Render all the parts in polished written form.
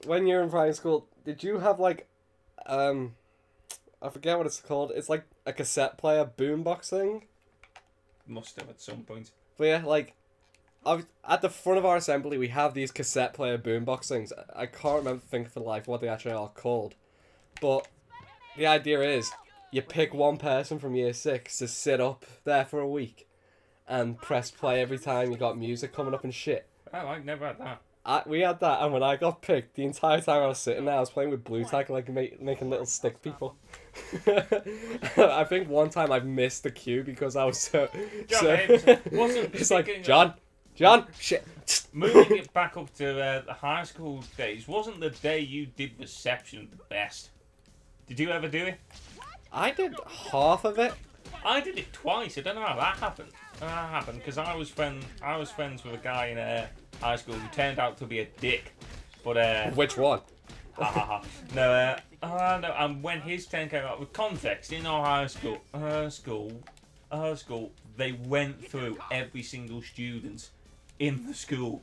When you're in primary school, did you have like, I forget what it's called. It's like a cassette player boombox thing. Must have at some point. But yeah, like, at the front of our assembly, we have these cassette player boombox things. I can't remember think for life what they actually are called. But the idea is, you pick one person from year 6 to sit up there for a week and press play every time you got music coming up and shit. Oh, I never had that. We had that, and when I got picked, the entire time I was sitting there, I was playing with blue tack, like making little stick people. I think one time I missed the cue because I was so. Wasn't it's like John, shit. Moving it back up to the high school days, wasn't the day you did reception the best? Did you ever do it? I did half of it. I did it twice. I don't know how that happened. Because I was friends with a guy in high school who turned out to be a dick. But which one? No. And when his turn came out, with context in our high school, they went through every single student in the school.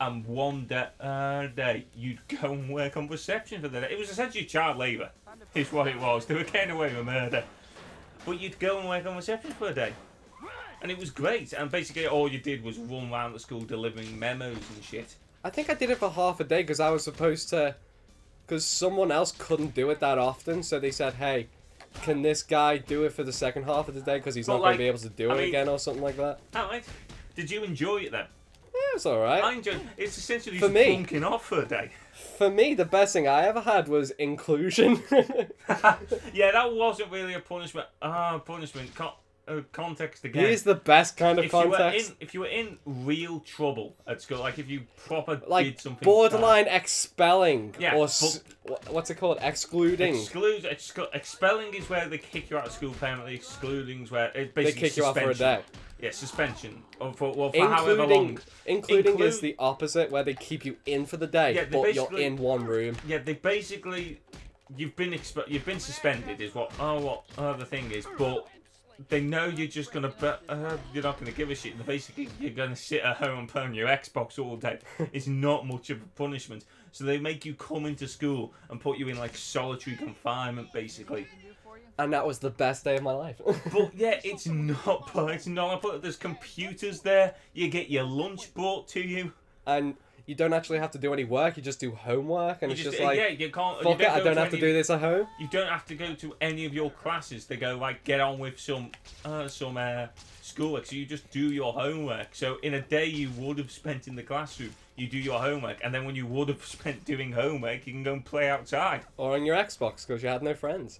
And one day, you'd go and work on reception for the day. It was essentially child labour, is what it was. They were getting away with murder. But you'd go and work on reception for a day. And it was great. And basically all you did was run around the school delivering memos and shit. I think I did it for half a day because I was supposed to... Because someone else couldn't do it that often. So they said, hey, can this guy do it for the second half of the day? Because he's not going to be able to do it again or something like that. Alright. Did you enjoy it then? Yeah, it's alright. I enjoyed it. It's essentially for just me, bunking off for a day. For me, the best thing I ever had was inclusion. Yeah, that wasn't really a punishment. Context again. Here's the best kind of context. If you were in real trouble at school, like if you proper like did something borderline bad. Expelling, yeah, or what's it called? Excluding. Expelling is where they kick you out of school permanently. Excluding is where it's basically they kick you out for a day. Yeah, suspension. For however long. Including is the opposite, where they keep you in for the day, yeah, but you're in one room. Yeah, they basically you've been suspended is what the thing is, but they know you're just gonna you're not gonna give a shit. Basically, you're gonna sit at home and play on your Xbox all day. It's not much of a punishment, so they make you come into school and put you in like solitary confinement, basically. And that was the best day of my life. But yeah, it's not. It's not. There's computers there. You get your lunch brought to you, and you don't actually have to do any work. You just do homework, and it's just like, yeah, you can't. Fuck it, I don't have to do this at home. You don't have to go to any of your classes. They go like, get on with some schoolwork. So you just do your homework. So in a day you would have spent in the classroom, you do your homework, and then when you would have spent doing homework, you can go and play outside or on your Xbox because you had no friends.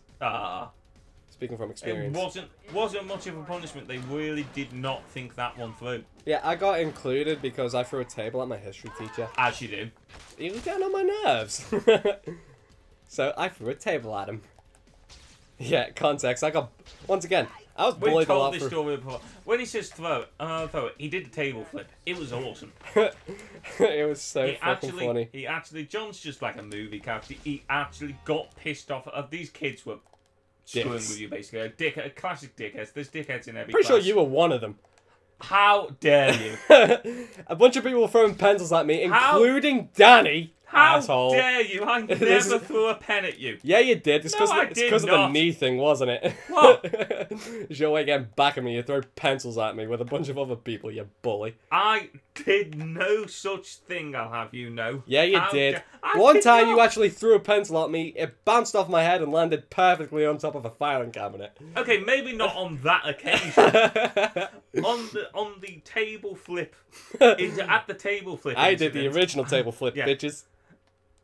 Speaking from experience. It wasn't much of a punishment. They really did not think that one through. Yeah, I got included because I threw a table at my history teacher. As you do. He was getting on my nerves. So I threw a table at him. Yeah, context. I got... Once again, I was bullied a lot. We've told this story before. When he says throw it, he did a table flip. It was awesome. It was so fucking funny. John's just like a movie character. He actually got pissed off. These kids were... screwing with you, basically. A classic dickheads. There's dickheads in every Pretty class. sure you were one of them. How dare you? A bunch of people were throwing pencils at me, including Danny. How asshole. dare you? I never threw a pen at you. Yeah, you did. It's because of the knee thing, wasn't it? What? It's your way getting back at me. You throw pencils at me with a bunch of other people, you bully. I did no such thing, I'll have you know. Yeah, you did. One time you actually threw a pencil at me, it bounced off my head and landed perfectly on top of a filing cabinet. Okay, maybe not on that occasion. on the table flip. At the table flip I did the original table flip, bitches.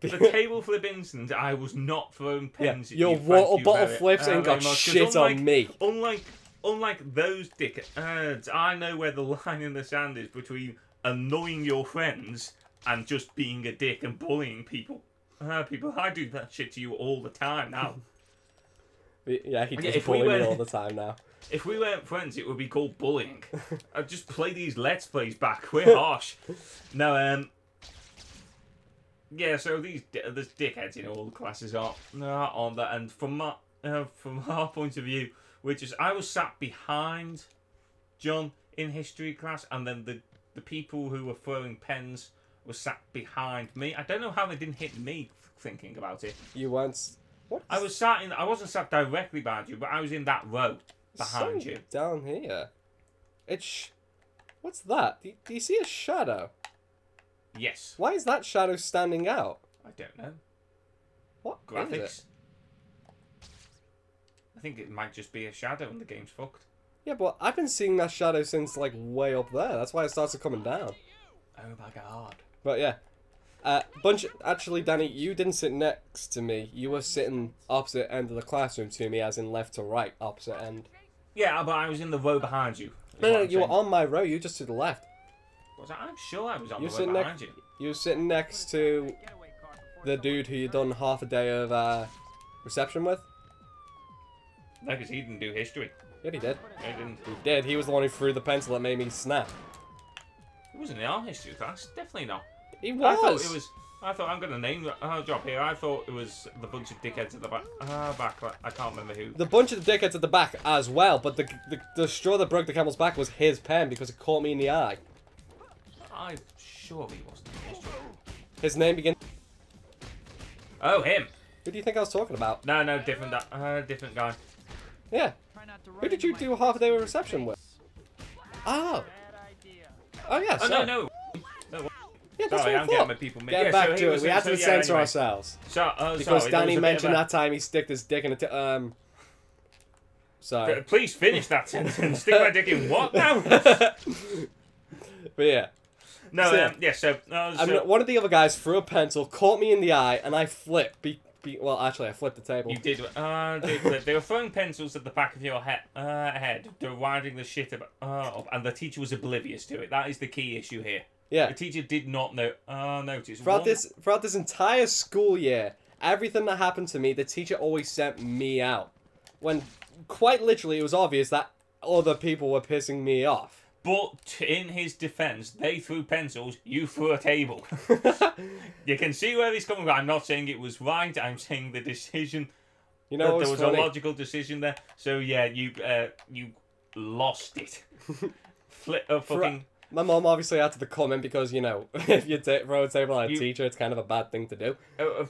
The table flip incident, I was not throwing pens at you. Your water bottle flips ain't got shit on me. Unlike those dickheads, I know where the line in the sand is between annoying your friends and just being a dick and bullying people. I do that shit to you all the time now. Yeah, he does bully me all the time now. If we weren't friends, it would be called bullying. I'd just play these Let's Plays back. We're harsh. No, yeah, so there's dickheads in all the classes are on that, and from our point of view, I was sat behind John in history class, and then the people who were throwing pens was sat behind me. I don't know how they didn't hit me thinking about it. You weren't... What? I wasn't sat directly behind you, but I was in that row behind you. Down here. What's that? Do you see a shadow? Yes. Why is that shadow standing out? I don't know. What Graphics? is it? I think it might just be a shadow and the game's fucked. Yeah, but I've been seeing that shadow since, like, way up there. That's why it starts coming down. Oh my god. But, yeah. Actually, Danny, you didn't sit next to me. You were sitting opposite end of the classroom to me, as in left to right, opposite end. Yeah, but I was in the row behind you. No, you were on my row. You just to the left. Was I? I'm sure I was on the row behind you. You were sitting next to the dude who you done half a day of reception with. No, because he didn't do history. Yeah, he did. No, he didn't. He did. He was the one who threw the pencil that made me snap. He wasn't in our history class. Definitely not. He was. I thought I'm going to name the job here. I thought it was the bunch of dickheads at the back. I can't remember who. The bunch of dickheads at the back as well, but the straw that broke the camel's back was his pen because it caught me in the eye. I'm sure he wasn't in history. His name begins... Oh, him. Who do you think I was talking about? No, different guy. Yeah. Who did you do half a day with reception with? Oh. Oh, yeah, Oh, so. no. Yeah, that's Sorry, what I I'm thought. getting my people mixed. Getting back to it. We had to censor anyway. ourselves. Because sorry, Danny mentioned that time he sticked his dick in a... Sorry. Please finish that sentence. Stick my dick in what now? But yeah. No, So, yeah, so... one of the other guys threw a pencil, caught me in the eye, and I flipped. Well, actually, I flipped the table. You did flip. They were throwing pencils at the back of your head, deriding the shit about... and the teacher was oblivious to it. That is the key issue here. Yeah. The teacher did not notice. Throughout this entire school year, everything that happened to me, the teacher always sent me out. When, quite literally, it was obvious that other people were pissing me off. But in his defence, they threw pencils, you threw a table. You can see where he's coming from. I'm not saying it was right. I'm saying the decision. You know, there was funny? a logical decision there. So yeah, you lost it. My mom obviously had to come in because, you know, if you throw a table at a teacher, it's kind of a bad thing to do.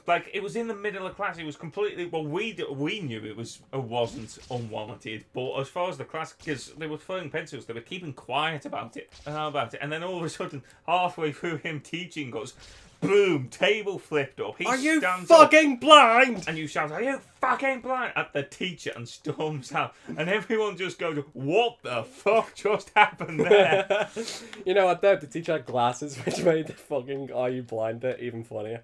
Like, it was in the middle of class. It was completely... Well, we knew it wasn't unwarranted. But as far as the class... Because they were throwing pencils. They were keeping quiet about it. And then all of a sudden, halfway through him teaching us... Boom! Table flipped up. Are you fucking blind? And you shout, "Are you fucking blind?" at the teacher and storms out. And everyone just goes, "What the fuck just happened there?" You know what though? The teacher had glasses, which made the fucking "Are you blind?" bit even funnier.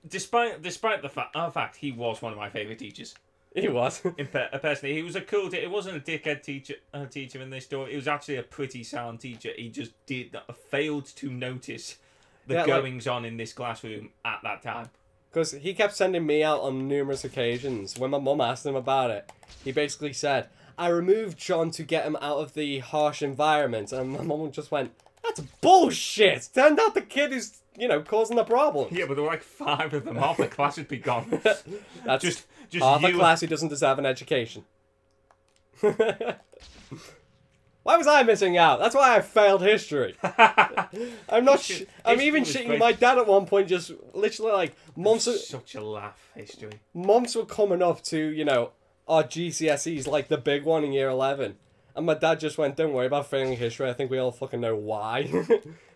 Despite the fact he was one of my favourite teachers. He was. Personally, he was a cool teacher. It wasn't a dickhead teacher in this story. It was actually a pretty sound teacher. He just failed to notice the goings on in this classroom at that time. Because he kept sending me out on numerous occasions. When my mum asked him about it, he basically said, "I removed John to get him out of the harsh environment." And my mum just went, "That's bullshit! Turned out the kid is, you know, causing the problem." Yeah, but there were like 5 of them. Half the class would be gone. That's just half the class who doesn't deserve an education. Why was I missing out? That's why I failed history. I'm even shitting my dad at one point, just literally like months. Such a laugh, history. Months were coming up to, you know, our GCSEs, like the big one in year 11. And my dad just went, "Don't worry about failing history. I think we all fucking know why."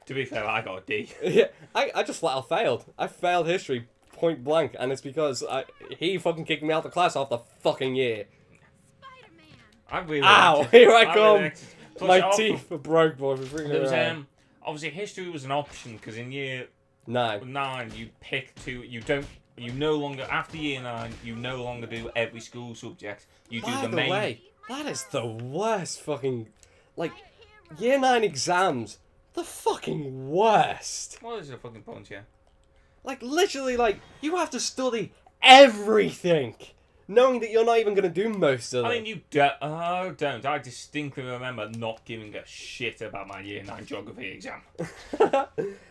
To be fair, I got a D. Yeah, I just flat out failed. I failed history point blank, and it's because he fucking kicked me out of the class after fucking year. Spiderman. Ow! Here I come. Really my teeth were broke, boy. Obviously, history was an option because in year 9 you pick two. You no longer after year 9. You no longer do every school subject. You do the main. By the way, that is the worst fucking, like, year 9 exams. The fucking worst. What is the fucking point here? Like, literally, like, you have to study everything, knowing that you're not even going to do most of it. I mean, you don't. I distinctly remember not giving a shit about my year 9 geography exam.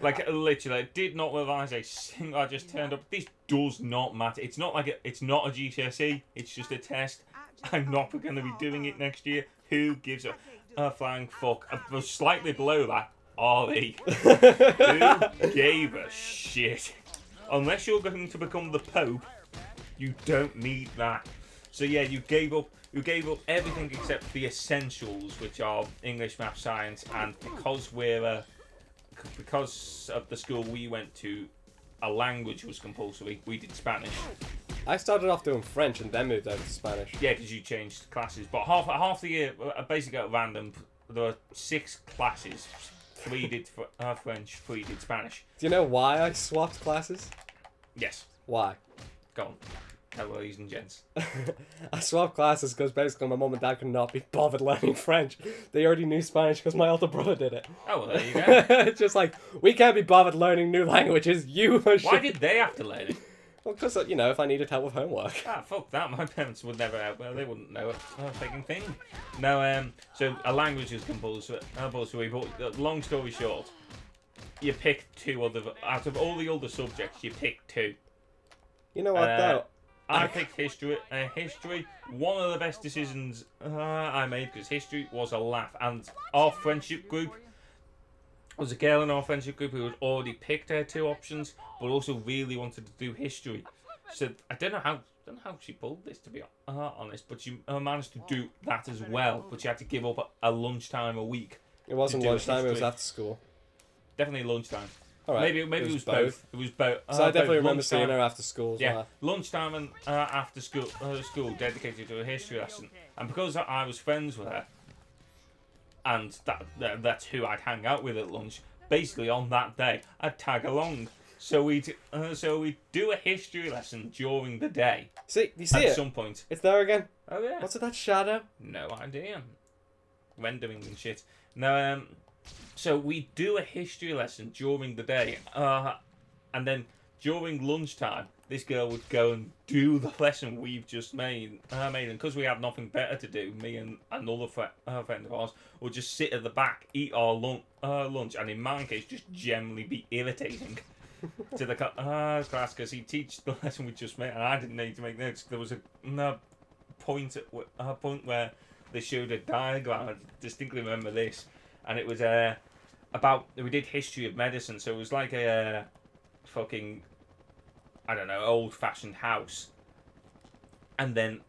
Like, literally, I did not revise a single. I just turned up. This does not matter. It's not like it's not a GCSE. It's just a test. I'm not going to be doing it next year. Who gives a flying fuck? I was slightly below that. Ollie. Who gave a shit? Unless you're going to become the Pope, you don't need that. So yeah, you gave up everything except the essentials, which are English, math, science, and because of the school we went to, a language was compulsory. We did Spanish. I started off doing French and then moved over to Spanish. Yeah, because you changed classes. But half the year, basically at random, there were 6 classes. 3 did French, 3 did Spanish. Do you know why I swapped classes? Yes. Why? Go on. Tell ladies and gents. I swapped classes because basically my mum and dad could not be bothered learning French. They already knew Spanish because my older brother did it. Oh, well, there you go. It's just like, we can't be bothered learning new languages. Why did they have to learn it? Well, because, you know, if I needed help with homework. Ah, fuck that. My parents would never help. Well, they wouldn't know it. No fucking thing. No, so a language is compulsory. But long story short, you pick 2 other... Out of all the other subjects, you pick 2. You know what, though? I picked history. History, one of the best decisions I made, because history was a laugh. And our friendship group, there was a girl in our friendship group who had already picked her 2 options, but also really wanted to do history. So I don't know how she pulled this, to be honest, but she managed to do that as well. But she had to give up a lunchtime a week. It wasn't lunchtime, it was after school. Definitely lunchtime. All right. Maybe it was both. It was both. So I definitely remember seeing her after school as well. Lunchtime and after school, dedicated to a history lesson. And because I was friends with her, and that's who I'd hang out with at lunch, basically on that day, I'd tag along. So we'd do a history lesson during the day. See, you see at some point. It's there again. Oh yeah. What's with that shadow? No idea. Rendering and shit. No, so we do a history lesson during the day, and then during lunchtime, this girl would go and do the lesson we've just made, and because we had nothing better to do, me and another friend of ours would just sit at the back, eat our lunch, and in my case, just generally be irritating to the class, because he'd teach the lesson we just made, and I didn't need to make notes. There was a point where they showed a diagram. I distinctly remember this. And it was we did history of medicine, so it was like a fucking, I don't know, old-fashioned house. And then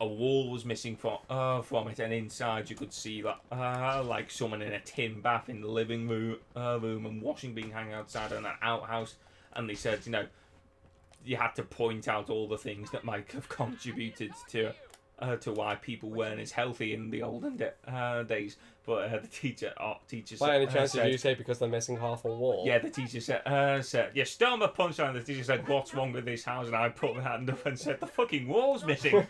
a wall was missing from it, and inside you could see like someone in a tin bath in the living room, and washing being hanging outside on an outhouse. And they said, you know, you had to point out all the things that might have contributed to why people weren't as healthy in the olden days. But the teacher said... By any chance did you say because they're missing half a wall? Yeah, the teacher said, yeah, start my punchline. The teacher said, what's wrong with this house? And I put my hand up and said, the fucking wall's missing.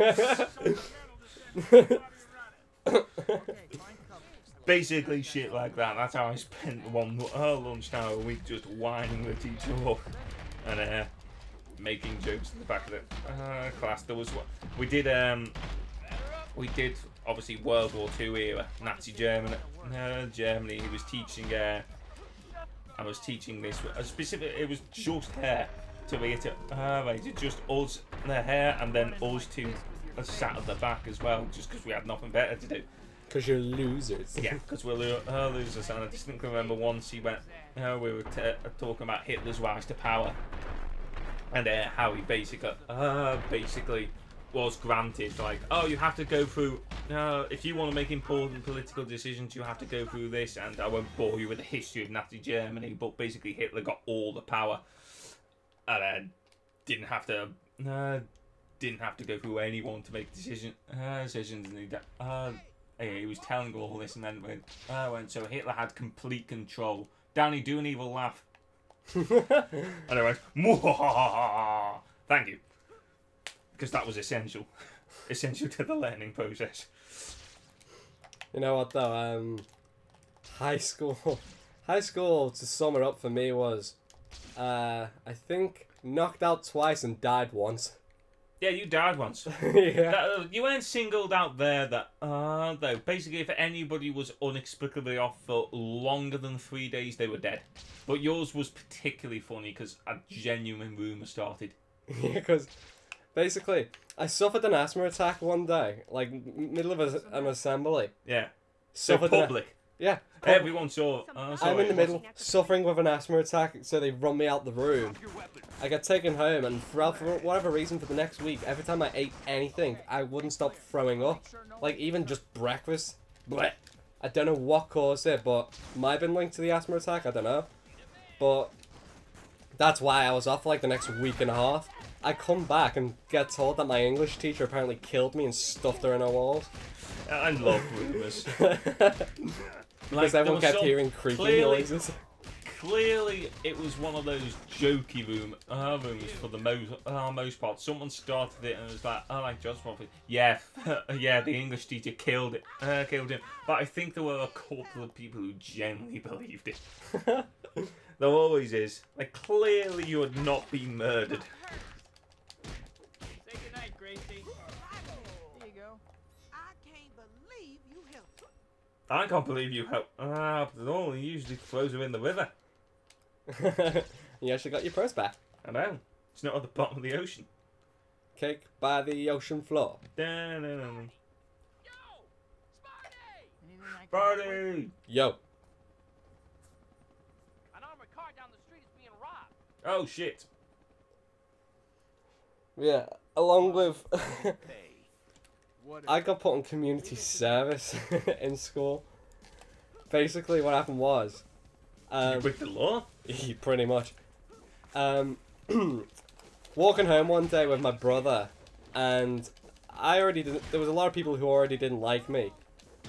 Basically shit like that. That's how I spent one lunchtime a week, just winding the teacher up and making jokes in the back of the class. There was we did obviously World War II era, Nazi Germany. He was teaching. I was teaching this specific. It was just her to reiterate. Just us, the hair, and then us two sat at the back as well, just because we had nothing better to do. Because you're losers. Yeah, because we're losers. And I distinctly remember once we were talking about Hitler's rise to power, and how he basically was granted, like, oh, you have to go through, if you want to make important political decisions, you have to go through this. And I won't bore you with the history of Nazi Germany, but basically Hitler got all the power, and didn't have to go through anyone to make decisions. And he was telling all this, and then went, so Hitler had complete control. Danny, do an evil laugh. And I went, Mwahaha! Thank you. Because that was essential to the learning process. You know what though, high school to sum it up for me was, I think knocked out twice and died once. Yeah, you died once. Yeah. You weren't singled out there, though. Basically, if anybody was inexplicably off for longer than 3 days, they were dead. But yours was particularly funny because a genuine rumour started. Yeah, because basically, I suffered an asthma attack one day, like middle of an assembly. Yeah. So public. Yeah. Everyone saw. I'm in the middle, suffering with an asthma attack, so they run me out the room. I get taken home, and for whatever reason, for the next week, every time I ate anything, I wouldn't stop throwing up. Like, even just breakfast. Blech. I don't know what caused it, but might have been linked to the asthma attack, I don't know. But that's why I was off for like the next week and a half. I come back and get told that my English teacher apparently killed me and stuffed her in her walls. I love rumours. Because everyone kept hearing creaking noises. Clearly, it was one of those jokey rooms for the most part. Someone started it and it was like, "Oh, like John's prophet." Yeah, yeah, the English teacher killed him. But I think there were a couple of people who genuinely believed it. There always is. Like, clearly, you had not been murdered. Say goodnight, Gracie. There you go. I can't believe you helped. I can't believe you helped. But it only usually throws her in the river. You actually got your purse back. I know. It's not at the bottom of the ocean. Cake by the ocean floor. Da-na-na-na. Anything I can Party! Yo. An armored car down the street is being robbed. Oh shit. Yeah, along with... What I got put on community service in school. Basically, what happened was... Did you break the law? pretty much. Walking home one day with my brother, and I already didn't... There was a lot of people who already didn't like me.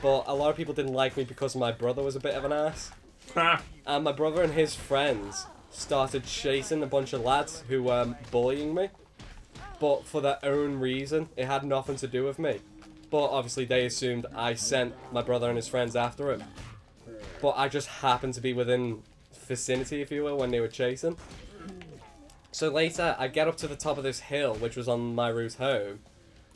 But a lot of people didn't like me because my brother was a bit of an ass. And my brother and his friends started chasing a bunch of lads who were bullying me. But for their own reason. It had nothing to do with me. But obviously they assumed I sent my brother and his friends after him. But I just happened to be within vicinity, if you will, when they were chasing. So later, I get up to the top of this hill, which was on my route home.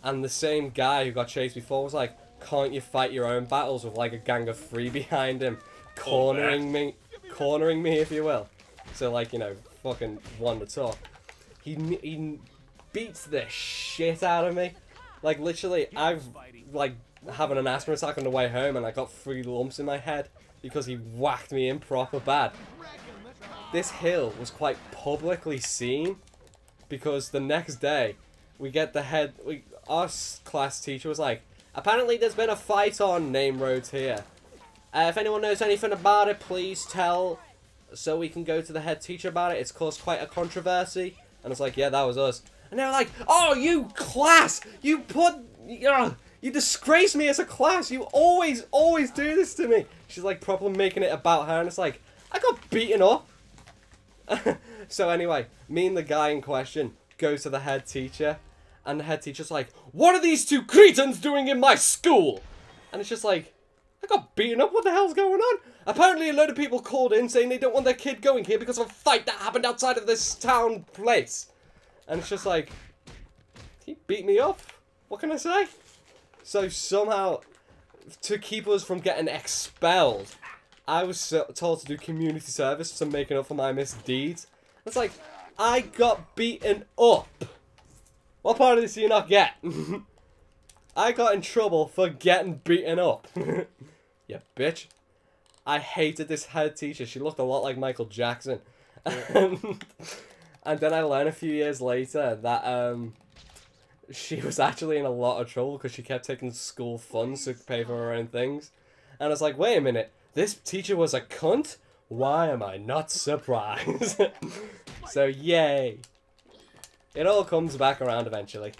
And the same guy who got chased before was like, "Can't you fight your own battles with like a gang of three behind him? Cornering me, if you will." So like, you know, fucking won the talk. He beats the shit out of me. Like, literally, I've, like, having an asthma attack on the way home and I got 3 lumps in my head because he whacked me in proper bad. This hill was quite publicly seen because the next day, our class teacher was like, "Apparently there's been a fight on name roads here. If anyone knows anything about it, please tell so we can go to the head teacher about it. It's caused quite a controversy." And it's like, yeah, that was us. And they're like, "Oh, you class! You disgrace me as a class! You always do this to me!" She's like properly making it about her, and it's like, I got beaten up! So anyway, me and the guy in question go to the head teacher, and the head teacher's like, "What are these 2 cretins doing in my school?" And it's just like, I got beaten up, what the hell's going on? Apparently a load of people called in saying they don't want their kid going here because of a fight that happened outside of this town place. And it's just like, he beat me up. What can I say? So somehow, to keep us from getting expelled, I was told to do community service to making up for my misdeeds. It's like, I got beaten up. What part of this do you not get? I got in trouble for getting beaten up. You bitch. I hated this head teacher. She looked a lot like Michael Jackson. And then I learned a few years later that she was actually in a lot of trouble because she kept taking school funds to pay for her own things. And I was like, wait a minute, this teacher was a cunt? Why am I not surprised? So yay. It all comes back around eventually.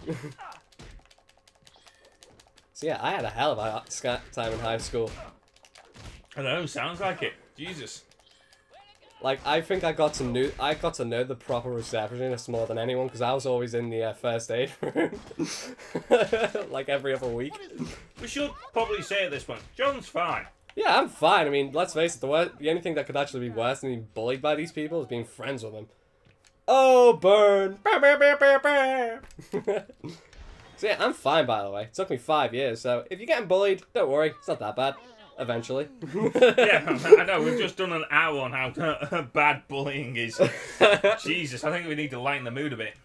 So yeah, I had a hell of a time in high school. I know, sounds like it. Jesus. Like, I think I got to know the proper receptionist more than anyone because I was always in the first aid room. Like every other week. We should probably say at this point, John's fine. Yeah, I'm fine. I mean, let's face it, the only thing that could actually be worse than being bullied by these people is being friends with them. Oh, burn! So yeah, I'm fine, by the way. It took me 5 years, so if you're getting bullied, don't worry, it's not that bad. Eventually. Yeah, I know, we've just done an hour on how bad bullying is. Jesus, I think we need to lighten the mood a bit.